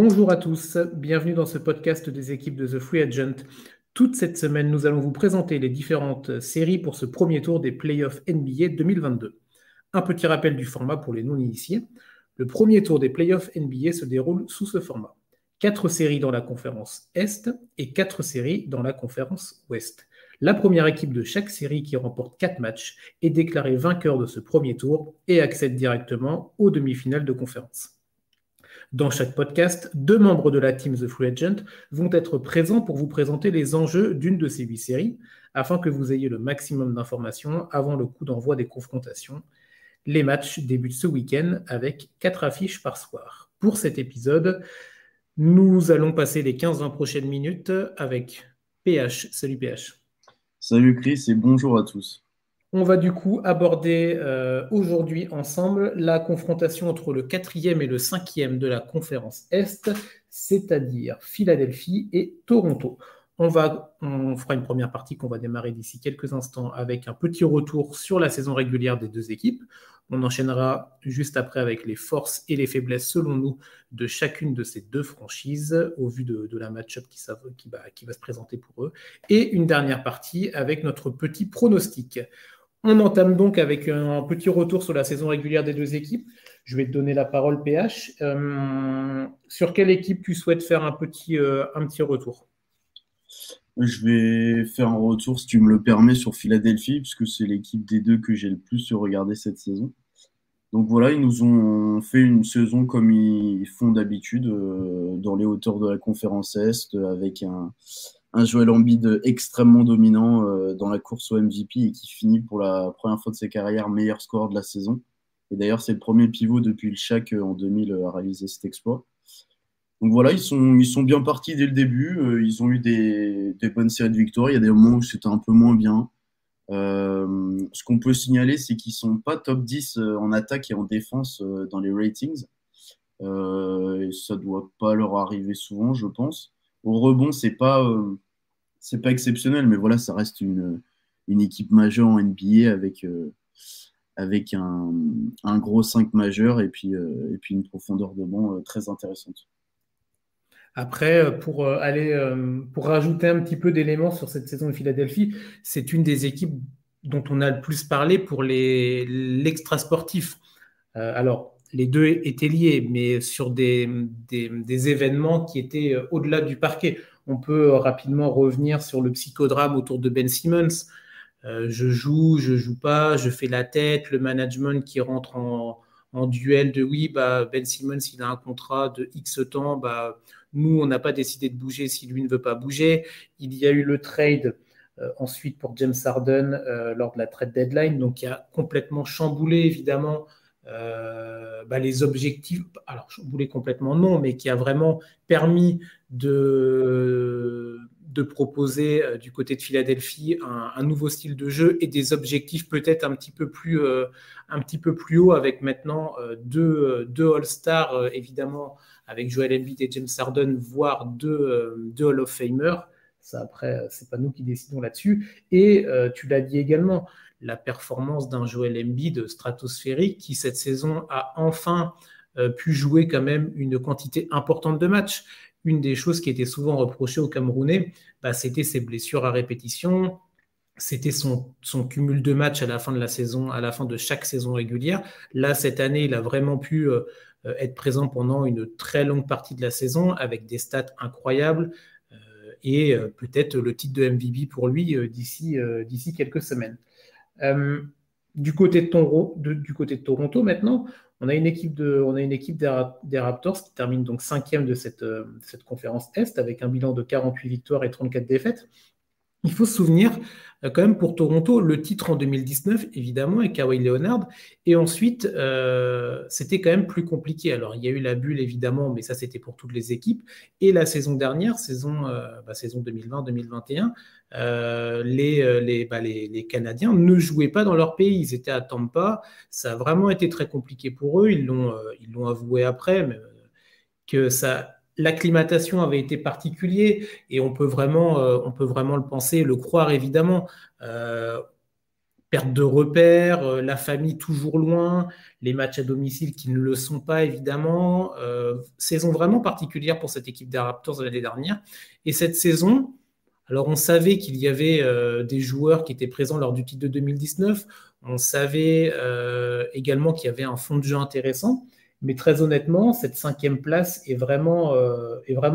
Bonjour à tous, bienvenue dans ce podcast des équipes de The Free Agent. Toute cette semaine, nous allons vous présenter les différentes séries pour ce premier tour des playoffs NBA 2022. Un petit rappel du format pour les non-initiés. Le premier tour des playoffs NBA se déroule sous ce format. 4 séries dans la conférence Est et 4 séries dans la conférence Ouest. La première équipe de chaque série qui remporte 4 matchs est déclarée vainqueur de ce premier tour et accède directement aux demi-finales de conférence. Dans chaque podcast, 2 membres de la team The Free Agent vont être présents pour vous présenter les enjeux d'une de ces 8 séries, afin que vous ayez le maximum d'informations avant le coup d'envoi des confrontations. Les matchs débutent ce week-end avec 4 affiches par soir. Pour cet épisode, nous allons passer les 15-20 prochaines minutes avec PH. Salut PH. Salut Chris et bonjour à tous. On va du coup aborder aujourd'hui ensemble la confrontation entre le 4e et le 5e de la conférence Est, c'est-à-dire Philadelphie et Toronto. On fera une première partie qu'on va démarrer d'ici quelques instants avec un petit retour sur la saison régulière des deux équipes. On enchaînera juste après avec les forces et les faiblesses, selon nous, de chacune de ces deux franchises, au vu de la match-up qui va se présenter pour eux. Et une dernière partie avec notre petit pronostic. On entame donc avec un petit retour sur la saison régulière des deux équipes. Je vais te donner la parole, PH. Sur quelle équipe tu souhaites faire un petit retour? Je vais faire un retour, si tu me le permets, sur Philadelphie, puisque c'est l'équipe des deux que j'ai le plus regardé cette saison. Donc voilà, ils nous ont fait une saison comme ils font d'habitude, dans les hauteurs de la conférence Est, avec un Joel Embiid extrêmement dominant dans la course au MVP et qui finit pour la première fois de sa carrière meilleur scoreur de la saison. Et d'ailleurs, c'est le premier pivot depuis le Shaq en 2000 à réaliser cet exploit. Donc voilà, ils sont bien partis dès le début. Ils ont eu des bonnes séries de victoires. Il y a des moments où c'était un peu moins bien. Ce qu'on peut signaler, c'est qu'ils sont pas top 10 en attaque et en défense dans les ratings. Et ça doit pas leur arriver souvent, je pense. Au rebond, c'est pas exceptionnel, mais voilà, ça reste une équipe majeure en NBA avec un gros 5 majeur et puis une profondeur de banc très intéressante. Après, pour rajouter un petit peu d'éléments sur cette saison de Philadelphie, c'est une des équipes dont on a le plus parlé pour l'extra sportif. Alors, les deux étaient liés, mais sur des événements qui étaient au-delà du parquet. On peut rapidement revenir sur le psychodrame autour de Ben Simmons. Je joue pas, je fais la tête, le management qui rentre en duel de oui, bah, Ben Simmons, il a un contrat de X temps, bah, nous, on n'a pas décidé de bouger si lui ne veut pas bouger. Il y a eu le trade ensuite pour James Harden lors de la trade deadline, donc qui a complètement chamboulé évidemment les objectifs. Alors, chamboulé complètement non, mais qui a vraiment permis de proposer du côté de Philadelphie un nouveau style de jeu et des objectifs peut-être un petit peu plus haut avec maintenant deux All-Stars évidemment avec Joel Embiid et James Harden, voire deux Hall of Famer. Ça après, c'est pas nous qui décidons là-dessus. Et tu l'as dit également, la performance d'un Joel Embiid stratosphérique qui cette saison a enfin pu jouer quand même une quantité importante de matchs. Une des choses qui était souvent reprochée au Camerounais, c'était ses blessures à répétition, c'était son cumul de matchs à la fin de la saison, à la fin de chaque saison régulière. Là, cette année, il a vraiment pu être présent pendant une très longue partie de la saison avec des stats incroyables et peut-être le titre de MVP pour lui d'ici quelques semaines. Euh, du côté de Toronto maintenant, on a une équipe des Raptors qui termine donc 5e de cette conférence Est avec un bilan de 48 victoires et 34 défaites. Il faut se souvenir, quand même, pour Toronto, le titre en 2019, évidemment, et Kawhi Leonard. Et ensuite, c'était quand même plus compliqué. Alors, il y a eu la bulle, évidemment, mais ça, c'était pour toutes les équipes. Et la saison dernière, saison 2020-2021, les Canadiens ne jouaient pas dans leur pays. Ils étaient à Tampa. Ça a vraiment été très compliqué pour eux. Ils l'ont avoué après, mais, que l'acclimatation avait été particulière et on peut vraiment le penser, le croire évidemment. Euh, perte de repères, la famille toujours loin, les matchs à domicile qui ne le sont pas évidemment. Saison vraiment particulière pour cette équipe des Raptors de l'année dernière. Et cette saison, alors on savait qu'il y avait des joueurs qui étaient présents lors du titre de 2019. On savait également qu'il y avait un fond de jeu intéressant. Mais très honnêtement, cette 5e place est vraiment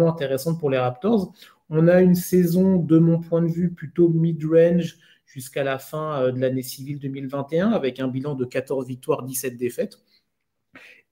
intéressante pour les Raptors. On a une saison, de mon point de vue, plutôt mid-range jusqu'à la fin de l'année civile 2021, avec un bilan de 14 victoires, 17 défaites.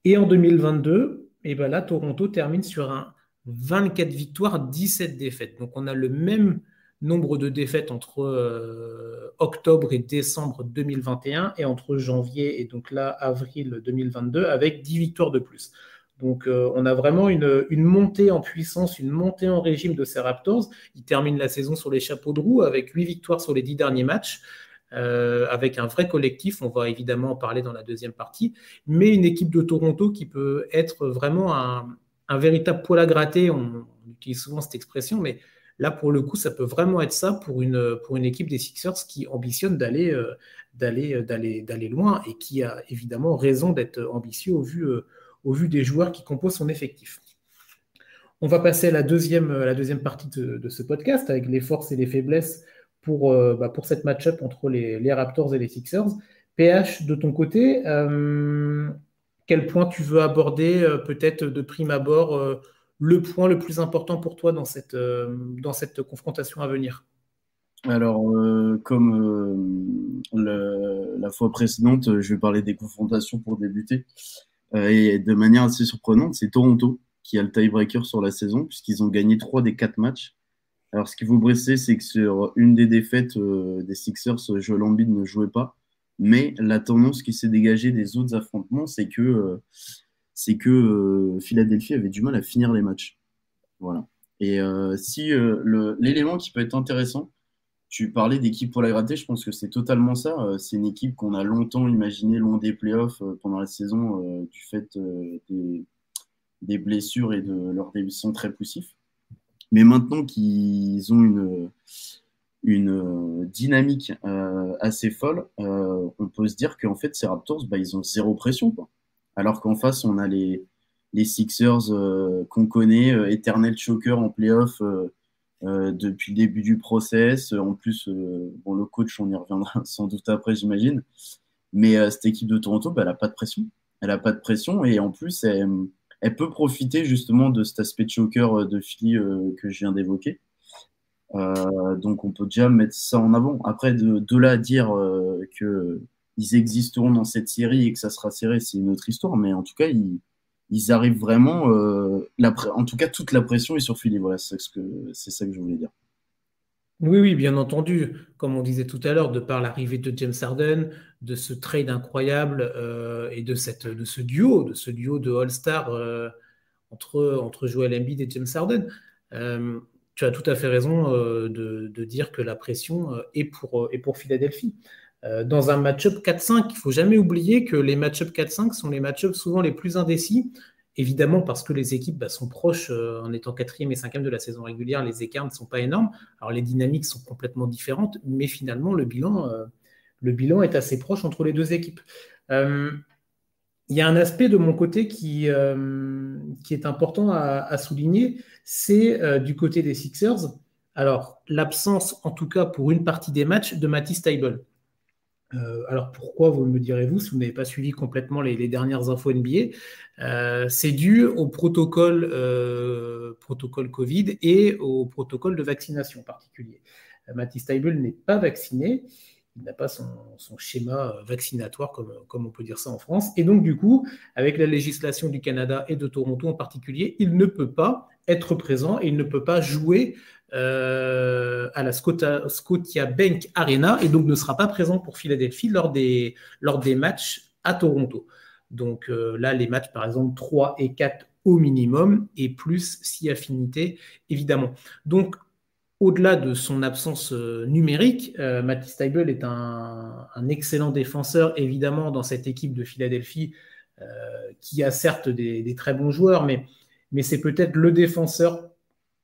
Et en 2022, et ben là, Toronto termine sur un 24 victoires, 17 défaites. Donc on a le même nombre de défaites entre octobre et décembre 2021 et entre janvier et donc là avril 2022 avec 10 victoires de plus. Donc on a vraiment une montée en puissance, une montée en régime de ces Raptors. Ils terminent la saison sur les chapeaux de roue avec 8 victoires sur les 10 derniers matchs. Avec un vrai collectif, on va évidemment en parler dans la deuxième partie, mais une équipe de Toronto qui peut être vraiment un véritable poil à gratter, on utilise souvent cette expression, mais là pour le coup ça peut vraiment être ça pour une équipe des Sixers qui ambitionne d'aller loin et qui a évidemment raison d'être ambitieux au vu des joueurs qui composent son effectif. On va passer à la deuxième partie de ce podcast avec les forces et les faiblesses pour cette match-up entre les Raptors et les Sixers. PH, de ton côté, quel point tu veux aborder peut-être de prime abord le point le plus important pour toi dans cette confrontation à venir? Alors, comme la fois précédente, je vais parler des confrontations pour débuter. Et de manière assez surprenante, c'est Toronto qui a le tie-breaker sur la saison, puisqu'ils ont gagné 3 des 4 matchs. Alors, ce qu'il faut préciser, c'est que sur une des défaites des Sixers, Joel Embiid ne jouait pas. Mais la tendance qui s'est dégagée des autres affrontements, c'est que Philadelphie avait du mal à finir les matchs. Voilà. Et si l'élément qui peut être intéressant, tu parlais d'équipe pour la gratter, je pense que c'est totalement ça. C'est une équipe qu'on a longtemps imaginée loin des playoffs pendant la saison du fait des blessures et de leur début très poussif. Mais maintenant qu'ils ont une dynamique assez folle, on peut se dire qu'en fait, ces Raptors, bah, ils ont zéro pression, quoi. Alors qu'en face, on a les Sixers qu'on connaît, éternel choker en playoff depuis le début du process. En plus, bon, le coach, on y reviendra sans doute après, j'imagine. Mais cette équipe de Toronto, bah, elle n'a pas de pression. Elle n'a pas de pression et en plus, elle peut profiter justement de cet aspect de choker de Philly que je viens d'évoquer. Donc on peut déjà mettre ça en avant. Après, de là à dire qu'ils existeront dans cette série et que ça sera serré, c'est une autre histoire. Mais en tout cas, ils arrivent vraiment. En tout cas, toute la pression est sur Philly. Voilà, c'est ça que je voulais dire. Oui, oui, bien entendu. Comme on disait tout à l'heure, de par l'arrivée de James Harden, de ce trade incroyable et de ce duo de All-Star entre Joel Embiid et James Harden, euh, tu as tout à fait raison de dire que la pression est pour Philadelphie. Dans un match-up 4-5, il ne faut jamais oublier que les match-up 4-5 sont les match-ups souvent les plus indécis. Évidemment, parce que les équipes sont proches en étant quatrième et cinquième de la saison régulière, les écarts ne sont pas énormes. Alors les dynamiques sont complètement différentes, mais finalement le bilan est assez proche entre les deux équipes. Euh, il y a un aspect de mon côté qui est important à souligner, c'est du côté des Sixers. Alors, l'absence, en tout cas pour une partie des matchs, de Matisse Thybulle. Alors pourquoi, vous me direz-vous, si vous n'avez pas suivi complètement les dernières infos NBA, c'est dû au protocole Covid et au protocole de vaccination en particulier. Matisse Thybulle n'est pas vacciné, il n'a pas son schéma vaccinatoire, comme on peut dire ça en France. Et donc, du coup, avec la législation du Canada et de Toronto en particulier, il ne peut pas être présent et il ne peut pas jouer à la Scotiabank Arena et donc ne sera pas présent pour Philadelphie lors des matchs à Toronto. Donc là, les matchs, par exemple, 3 et 4 au minimum et plus si affinité, évidemment. Donc, au-delà de son absence numérique, Matisse Thybulle est un excellent défenseur, évidemment, dans cette équipe de Philadelphie, qui a certes des très bons joueurs, mais c'est peut-être le défenseur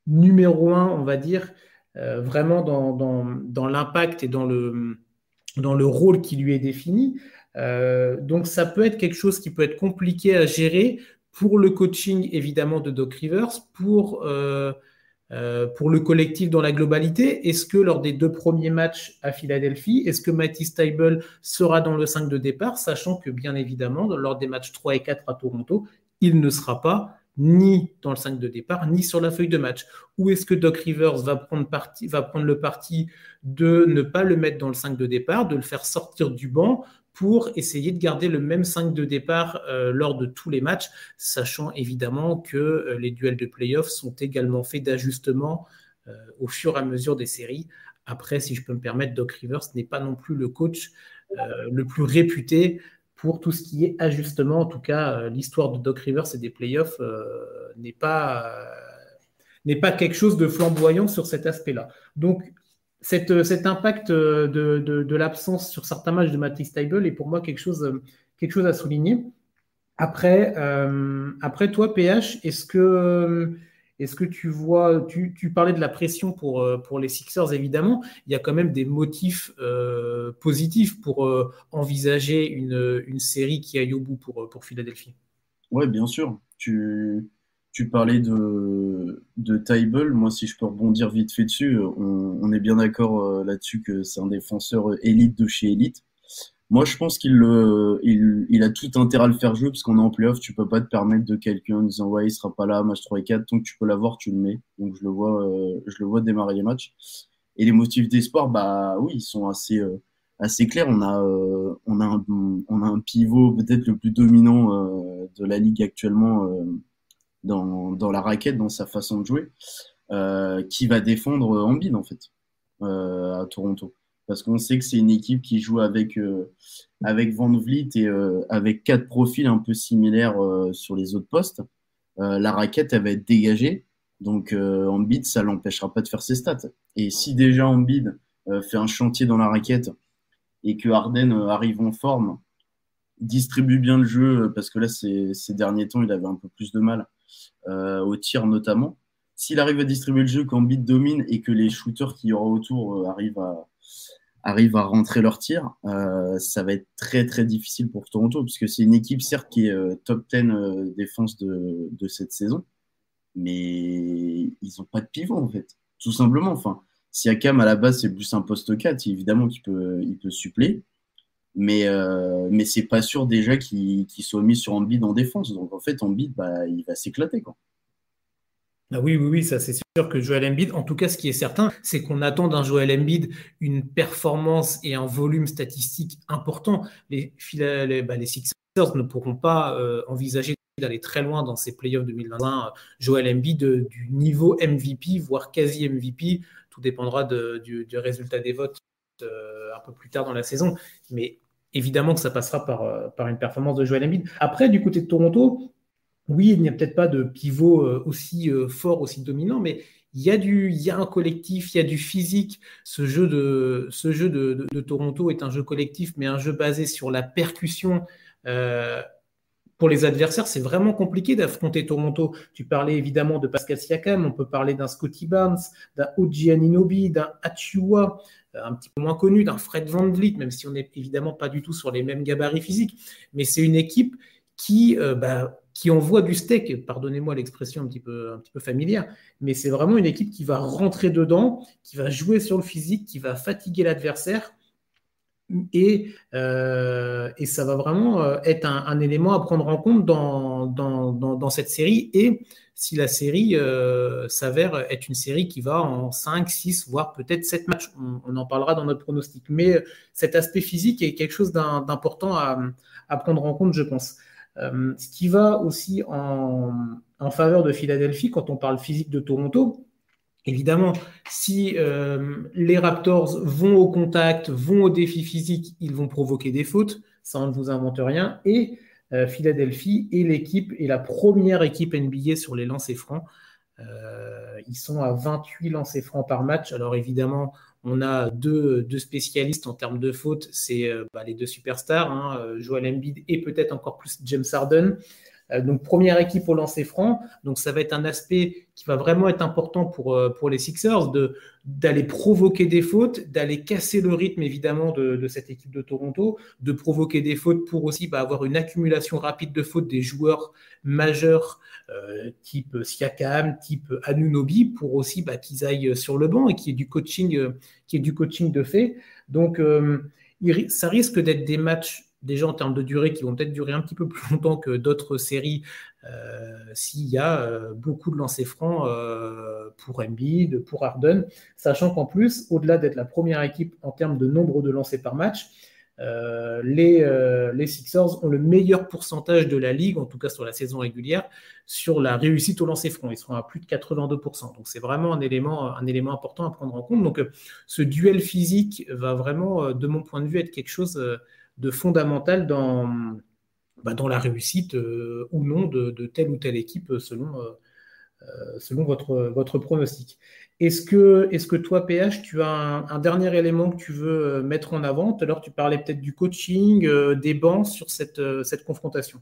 numéro un, on va dire, vraiment dans l'impact et dans dans le rôle qui lui est défini. Donc ça peut être quelque chose qui peut être compliqué à gérer pour le coaching évidemment de Doc Rivers, pour le collectif dans la globalité. Est-ce que lors des 2 premiers matchs à Philadelphie, est-ce que Matty Stiebel sera dans le 5 de départ, sachant que bien évidemment, lors des matchs 3 et 4 à Toronto, il ne sera pas ni dans le 5 de départ, ni sur la feuille de match? Ou est-ce que Doc Rivers va prendre le parti de ne pas le mettre dans le 5 de départ, de le faire sortir du banc pour essayer de garder le même 5 de départ lors de tous les matchs, sachant évidemment que les duels de playoffs sont également faits d'ajustements au fur et à mesure des séries. Après, si je peux me permettre, Doc Rivers n'est pas non plus le coach le plus réputé pour tout ce qui est ajustement. En tout cas, l'histoire de Doc Rivers et des playoffs n'est pas quelque chose de flamboyant sur cet aspect-là. Donc, cet impact de l'absence sur certains matchs de Matty Stiebel est pour moi quelque chose à souligner. Après, toi, PH, est-ce que tu vois, tu parlais de la pression pour les Sixers, évidemment, il y a quand même des motifs positifs pour envisager une série qui aille au bout pour Philadelphie. Ouais, bien sûr. Tu parlais de Tybal. Moi, si je peux rebondir vite fait dessus, on est bien d'accord là-dessus que c'est un défenseur élite de chez élite. Moi, je pense il a tout intérêt à le faire jouer parce qu'on est en playoff. Tu peux pas te permettre de quelqu'un en disant ouais, il sera pas là, match 3 et 4. Tant que tu peux l'avoir, tu le mets. Donc, je le vois démarrer les matchs. Et les motifs d'espoir, bah oui, ils sont assez clairs. On a un pivot peut-être le plus dominant de la ligue actuellement dans la raquette, dans sa façon de jouer, qui va défendre Embiid en fait à Toronto. Parce qu'on sait que c'est une équipe qui joue avec Van Vliet et avec 4 profils un peu similaires sur les autres postes. La raquette, elle va être dégagée. Donc Embiid, ça l'empêchera pas de faire ses stats. Et si déjà Embiid fait un chantier dans la raquette et que Harden arrive en forme, distribue bien le jeu, parce que là, ces derniers temps, il avait un peu plus de mal au tir notamment. S'il arrive à distribuer le jeu, qu'Embiid domine et que les shooters qu'il y aura autour arrivent à rentrer leur tir, ça va être très très difficile pour Toronto, puisque c'est une équipe certes qui est top 10 défense de cette saison, mais ils n'ont pas de pivot en fait, tout simplement. Enfin, Siakam à la base c'est plus un poste 4, évidemment il peut suppléer, mais c'est pas sûr déjà qu'il soit mis sur Embiid en défense. Donc en fait Embiid bah, il va s'éclater quoi. Ah oui, oui, oui, ça c'est sûr que Joel Embiid, en tout cas, ce qui est certain, c'est qu'on attend d'un Joel Embiid une performance et un volume statistique important. Les Sixers ne pourront pas envisager d'aller très loin dans ces playoffs 2021. Joel Embiid du niveau MVP, voire quasi MVP, tout dépendra du résultat des votes un peu plus tard dans la saison. Mais évidemment que ça passera par une performance de Joel Embiid. Après, du côté de Toronto, oui, il n'y a peut-être pas de pivot aussi fort, aussi dominant, mais il y a un collectif, il y a du physique. Ce jeu de Toronto est un jeu collectif, mais un jeu basé sur la percussion. Euh, pour les adversaires, c'est vraiment compliqué d'affronter Toronto. Tu parlais évidemment de Pascal Siakam, on peut parler d'un Scottie Barnes, d'un OG Anunoby, d'un Achua, un petit peu moins connu, d'un Fred VanVleet, même si on n'est évidemment pas du tout sur les mêmes gabarits physiques. Mais c'est une équipe qui envoie du steak, pardonnez-moi l'expression un petit peu familière, mais c'est vraiment une équipe qui va rentrer dedans, qui va jouer sur le physique, qui va fatiguer l'adversaire. Et ça va vraiment être un élément à prendre en compte dans cette série. Et si la série s'avère être une série qui va en 5, 6, voire peut-être 7 matchs, on en parlera dans notre pronostic. Mais cet aspect physique est quelque chose d'important à prendre en compte, je pense. Ce qui va aussi en faveur de Philadelphie quand on parle physique de Toronto. Évidemment, si les Raptors vont au contact, vont au défi physique, ils vont provoquer des fautes. Ça, on ne vous invente rien. Et Philadelphie est l'équipe, et la première équipe NBA sur les lancers francs. Ils sont à 28 lancers francs par match. Alors évidemment, on a deux spécialistes en termes de fautes. C'est les 2 superstars, Joel Embiid et peut-être encore plus James Harden. Donc, première équipe au lancer franc. Donc, ça va être un aspect qui va vraiment être important pour les Sixers, d'aller provoquer des fautes, d'aller casser le rythme, évidemment, de cette équipe de Toronto, de provoquer des fautes pour aussi avoir une accumulation rapide de fautes des joueurs majeurs type Siakam, type Anunoby, pour aussi qu'ils aillent sur le banc et qu'il y ait du coaching de fait. Donc, ça risque d'être des matchs déjà en termes de durée qui vont peut-être durer un petit peu plus longtemps que d'autres séries s'il y a beaucoup de lancers francs pour Embiid, pour Harden, sachant qu'en plus, au-delà d'être la première équipe en termes de nombre de lancers par match, les Sixers ont le meilleur pourcentage de la ligue, en tout cas sur la saison régulière, sur la réussite au lancer franc. Ils sont à plus de 82%. Donc c'est vraiment un élément important à prendre en compte. Donc ce duel physique va vraiment, de mon point de vue, être quelque chose de fondamental dans la réussite ou non de telle ou telle équipe selon votre pronostic. Est-ce que toi, PH, tu as un dernier élément que tu veux mettre en avant? Tout à l'heure, tu parlais peut-être du coaching, des bancs sur cette confrontation.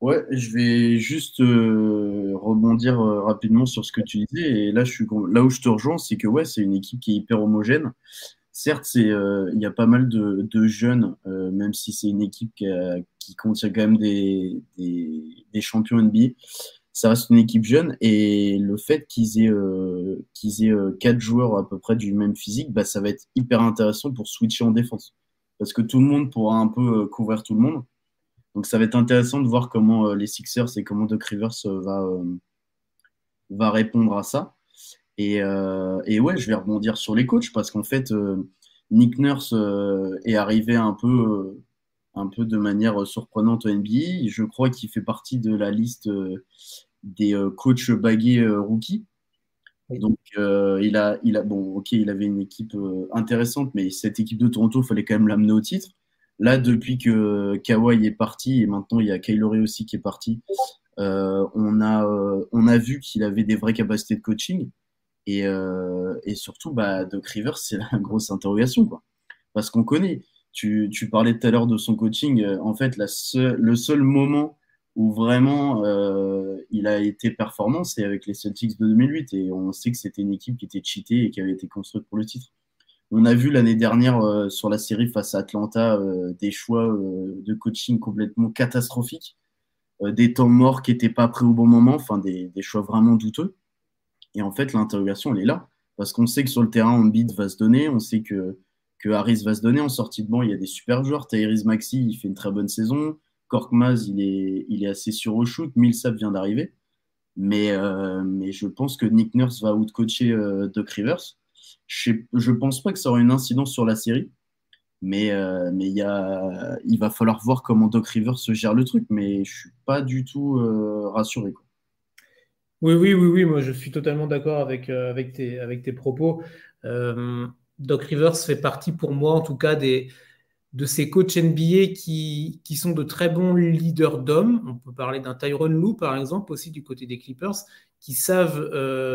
Ouais, je vais juste rebondir rapidement sur ce que tu disais. Et là, là où je te rejoins, c'est que ouais, c'est une équipe qui est hyper homogène. Certes, il y a pas mal de jeunes, même si c'est une équipe qui contient quand même des champions NBA. Ça reste une équipe jeune et le fait qu'ils aient 4 joueurs à peu près du même physique, bah, ça va être hyper intéressant pour switcher en défense. Parce que tout le monde pourra un peu couvrir tout le monde. Donc ça va être intéressant de voir comment les Sixers et comment Doc Rivers va répondre à ça. Et ouais, je vais rebondir sur les coachs parce qu'en fait, Nick Nurse est arrivé un peu de manière surprenante au NBA. Je crois qu'il fait partie de la liste des coachs bagués rookies. Oui. Donc, bon, ok, il avait une équipe intéressante, mais cette équipe de Toronto, il fallait quand même l'amener au titre. Là, depuis que Kawhi est parti, et maintenant il y a Kyle Lowry aussi qui est parti, on a vu qu'il avait des vraies capacités de coaching. Et surtout, bah, Doc Rivers, c'est la grosse interrogation, quoi. Parce qu'on connaît. Tu parlais tout à l'heure de son coaching. En fait, le seul moment où vraiment il a été performant, c'est avec les Celtics de 2008. Et on sait que c'était une équipe qui était cheatée et qui avait été construite pour le titre. On a vu l'année dernière sur la série face à Atlanta des choix de coaching complètement catastrophiques, des temps morts qui n'étaient pas pris au bon moment, enfin des choix vraiment douteux. Et en fait, l'interrogation, elle est là. Parce qu'on sait que sur le terrain, Embiid va se donner, on sait que Harris va se donner. En sortie de banc, il y a des super joueurs. Tyrese Maxey, il fait une très bonne saison. Korkmaz, il est assez sûr au shoot. Millsap vient d'arriver. Mais je pense que Nick Nurse va outcoacher Doc Rivers. Je pense pas que ça aura une incidence sur la série. Mais il va falloir voir comment Doc Rivers se gère le truc. Mais je suis pas du tout rassuré, quoi. Oui, oui, oui, oui, moi je suis totalement d'accord avec tes propos. Euh, Doc Rivers fait partie pour moi, en tout cas, de ces coachs NBA qui sont de très bons leaders d'hommes. On peut parler d'un Tyronn Lue, par exemple, aussi du côté des Clippers, qui savent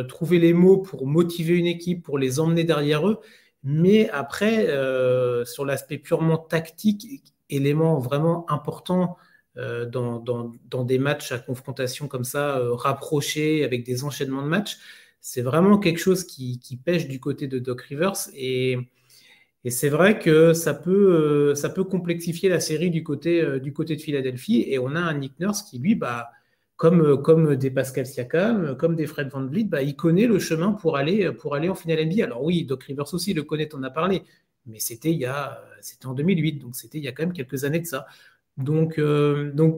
trouver les mots pour motiver une équipe, pour les emmener derrière eux. Mais après, sur l'aspect purement tactique, élément vraiment important dans des matchs à confrontation comme ça, rapprochés, avec des enchaînements de matchs, c'est vraiment quelque chose qui pêche du côté de Doc Rivers. Et c'est vrai que ça peut complexifier la série du côté de Philadelphie. Et on a un Nick Nurse qui, lui, comme des Pascal Siakam, comme des Fred VanVleet, il connaît le chemin pour aller en finale NBA. Alors oui, Doc Rivers aussi le connaît, on a parlé, mais c'était en 2008, donc c'était il y a quand même quelques années de ça. Donc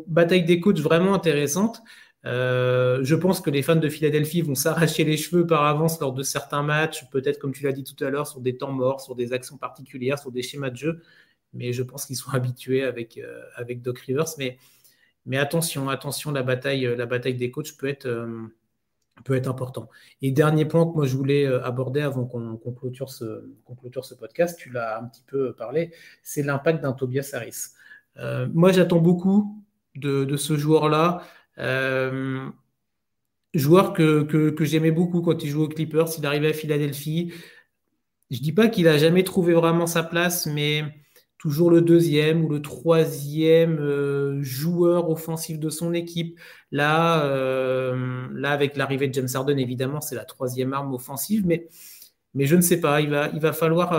bataille des coachs vraiment intéressante. Je pense que les fans de Philadelphie vont s'arracher les cheveux par avance lors de certains matchs, peut-être comme tu l'as dit tout à l'heure, sur des temps morts, sur des actions particulières, sur des schémas de jeu. Mais je pense qu'ils sont habitués avec Doc Rivers. Mais attention, la bataille des coachs peut être important. Et dernier point que moi je voulais aborder avant qu'on clôture ce podcast, tu l'as un petit peu parlé, c'est l'impact d'un Tobias Harris. Moi j'attends beaucoup de ce joueur-là. Euh, Joueur que j'aimais beaucoup quand il jouait aux Clippers, il arrivait à Philadelphie. Je dis pas qu'il a jamais trouvé vraiment sa place, mais toujours le deuxième ou le troisième joueur offensif de son équipe. Là, avec l'arrivée de James Harden, évidemment, c'est la troisième arme offensive, mais je ne sais pas. Il va falloir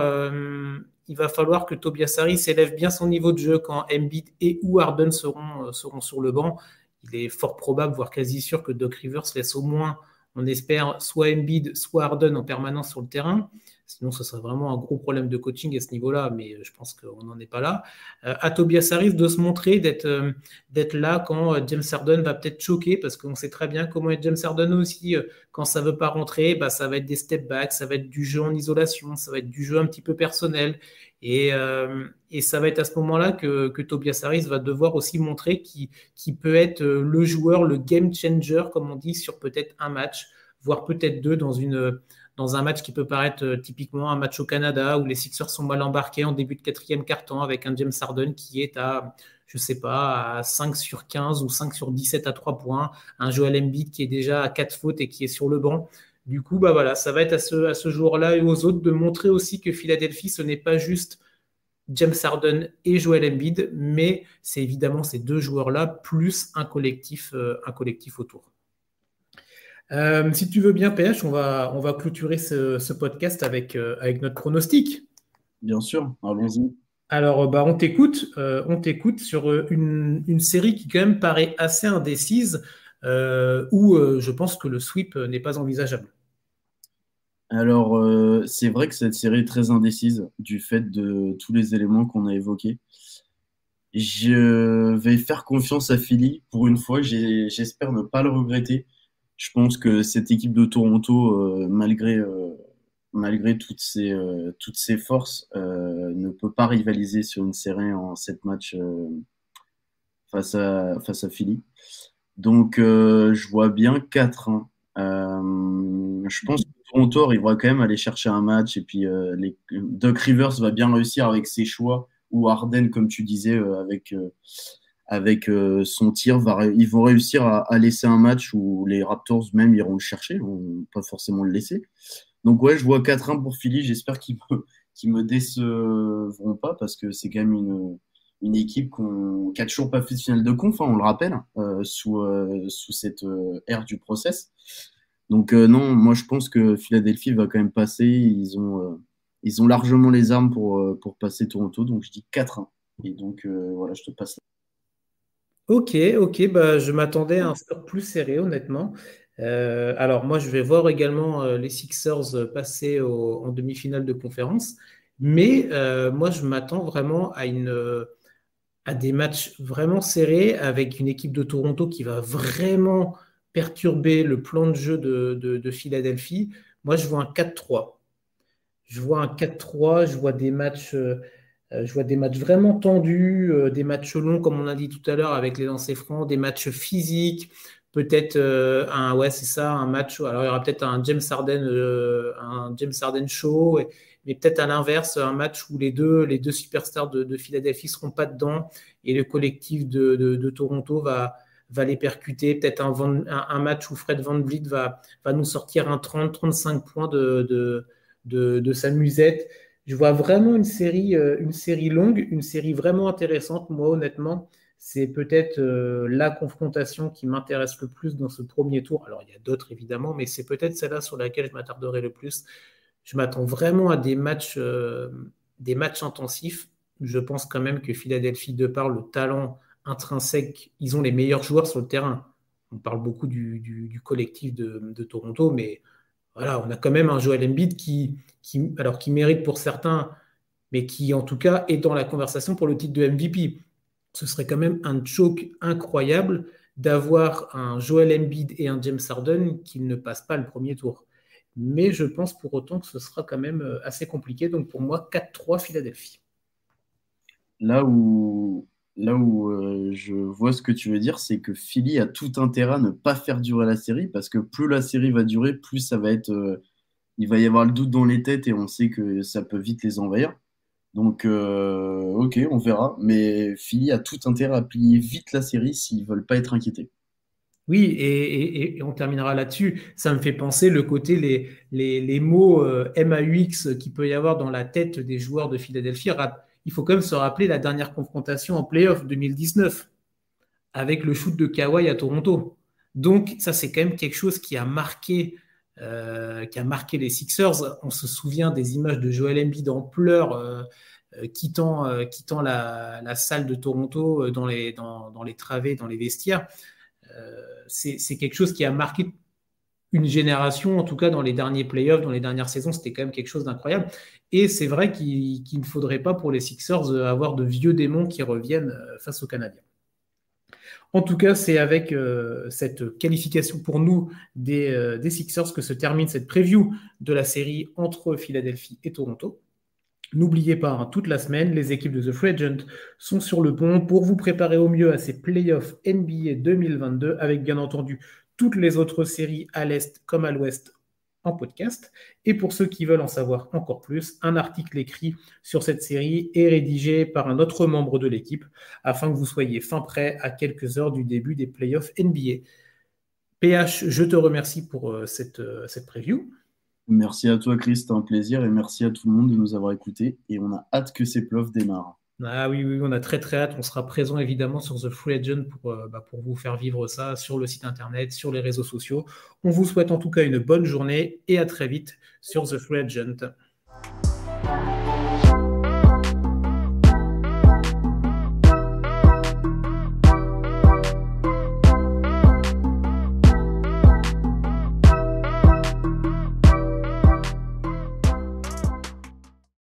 que Tobias Harris élève bien son niveau de jeu quand Embiid et ou Harden seront sur le banc. Il est fort probable, voire quasi sûr, que Doc Rivers laisse au moins, on espère, soit Embiid, soit Harden en permanence sur le terrain. Sinon, ce serait vraiment un gros problème de coaching à ce niveau-là, mais je pense qu'on n'en est pas là. À Tobias Harris de se montrer, d'être là quand James Harden va peut-être choquer, parce qu'on sait très bien comment est James Harden aussi. Quand ça ne veut pas rentrer, bah, ça va être des step backs, ça va être du jeu en isolation, ça va être du jeu un petit peu personnel. Et ça va être à ce moment-là que Tobias Harris va devoir aussi montrer qu'il peut être le joueur, le game changer, comme on dit, sur peut-être un match, voire peut-être deux dans un match qui peut paraître typiquement un match au Canada où les Sixers sont mal embarqués en début de quatrième quart-temps avec un James Harden qui est à, je sais pas, à 5 sur 15 ou 5 sur 17 à 3 points, un Joel Embiid qui est déjà à 4 fautes et qui est sur le banc. Du coup, bah voilà, ça va être à ce jour-là et aux autres de montrer aussi que Philadelphie, ce n'est pas juste James Harden et Joel Embiid, mais c'est évidemment ces deux joueurs-là plus un collectif autour. Si tu veux bien, PH, on va clôturer ce podcast avec notre pronostic. Bien sûr, allons-y. Alors, bah, on t'écoute sur une série qui quand même paraît assez indécise, où je pense que le sweep n'est pas envisageable. Alors, c'est vrai que cette série est très indécise du fait de tous les éléments qu'on a évoqués. Je vais faire confiance à Philly. Pour une fois, j'espère ne pas le regretter. Je pense que cette équipe de Toronto, malgré toutes ses forces, ne peut pas rivaliser sur une série en 7 matchs face à Philly. Donc, je vois bien 4-1. Je pense que Toronto arrivera quand même à aller chercher un match. Et puis, Doc Rivers va bien réussir avec ses choix. Ou Harden, comme tu disais, avec son tir, ils vont réussir à laisser un match où les Raptors même iront le chercher, vont pas forcément le laisser. Donc ouais, je vois 4-1 pour Philly. J'espère qu'ils me décevront pas parce que c'est quand même une équipe qui a toujours pas fait de finale de conf, hein, on le rappelle, sous cette ère du process. Donc non, moi je pense que Philadelphie va quand même passer. Ils ont largement les armes pour passer Toronto, donc je dis 4-1. Et donc voilà, je te passe. Ok, bah, je m'attendais à un score plus serré, honnêtement. Alors, moi, je vais voir également les Sixers passer en demi-finale de conférence, mais moi, je m'attends vraiment à des matchs vraiment serrés avec une équipe de Toronto qui va vraiment perturber le plan de jeu de Philadelphie. Moi, je vois un 4-3. Je vois un 4-3, je vois des matchs vraiment tendus, des matchs longs, comme on a dit tout à l'heure, avec les lancers francs, des matchs physiques, peut-être ouais, c'est ça, un match. Alors, il y aura peut-être un James Harden show, mais peut-être à l'inverse, un match où les deux superstars de Philadelphie seront pas dedans et le collectif de Toronto va les percuter. Peut-être un match où Fred VanVleet va nous sortir un 30-35 points de sa musette. Je vois vraiment une série longue, une série vraiment intéressante. Moi, honnêtement, c'est peut-être la confrontation qui m'intéresse le plus dans ce premier tour. Alors, il y a d'autres évidemment, mais c'est peut-être celle-là sur laquelle je m'attarderai le plus. Je m'attends vraiment à des matchs intensifs. Je pense quand même que Philadelphie, de par le talent intrinsèque, ils ont les meilleurs joueurs sur le terrain. On parle beaucoup du collectif de Toronto, mais voilà, on a quand même un Joel Embiid qui mérite pour certains, mais qui en tout cas est dans la conversation pour le titre de MVP. Ce serait quand même un choke incroyable d'avoir un Joel Embiid et un James Harden qui ne passent pas le premier tour. Mais je pense pour autant que ce sera quand même assez compliqué. Donc pour moi, 4-3 Philadelphie. Là où, là où je vois ce que tu veux dire, c'est que Philly a tout intérêt à ne pas faire durer la série parce que plus la série va durer, plus ça va être, il va y avoir le doute dans les têtes et on sait que ça peut vite les envahir. Donc, ok, on verra. Mais Philly a tout intérêt à plier vite la série s'ils veulent pas être inquiétés. Oui, et on terminera là-dessus. Ça me fait penser le côté, les mots MAUX qu'il peut y avoir dans la tête des joueurs de Philadelphie. il faut quand même se rappeler la dernière confrontation en playoff 2019 avec le shoot de Kawhi à Toronto. Donc, ça, c'est quand même quelque chose qui a marqué les Sixers. On se souvient des images de Joel Embiid en pleurs quittant la salle de Toronto dans les travées, dans les vestiaires. C'est quelque chose qui a marqué une génération, en tout cas dans les derniers playoffs, dans les dernières saisons, c'était quand même quelque chose d'incroyable. Et c'est vrai qu'il ne faudrait pas pour les Sixers avoir de vieux démons qui reviennent face aux Canadiens. En tout cas, c'est avec cette qualification pour nous des Sixers que se termine cette preview de la série entre Philadelphie et Toronto. N'oubliez pas, hein, toute la semaine, les équipes de The Free Agent sont sur le pont pour vous préparer au mieux à ces playoffs NBA 2022 avec bien entendu toutes les autres séries à l'Est comme à l'Ouest en podcast. Et pour ceux qui veulent en savoir encore plus, un article écrit sur cette série est rédigé par un autre membre de l'équipe afin que vous soyez fin prêt à quelques heures du début des playoffs NBA. PH, je te remercie pour cette preview. Merci à toi, Chris, c'était un plaisir et merci à tout le monde de nous avoir écoutés. Et on a hâte que ces playoffs démarrent. Ah oui, on a très très hâte. On sera présent évidemment sur The Free Agent pour vous faire vivre ça sur le site internet, sur les réseaux sociaux. On vous souhaite en tout cas une bonne journée et à très vite sur The Free Agent.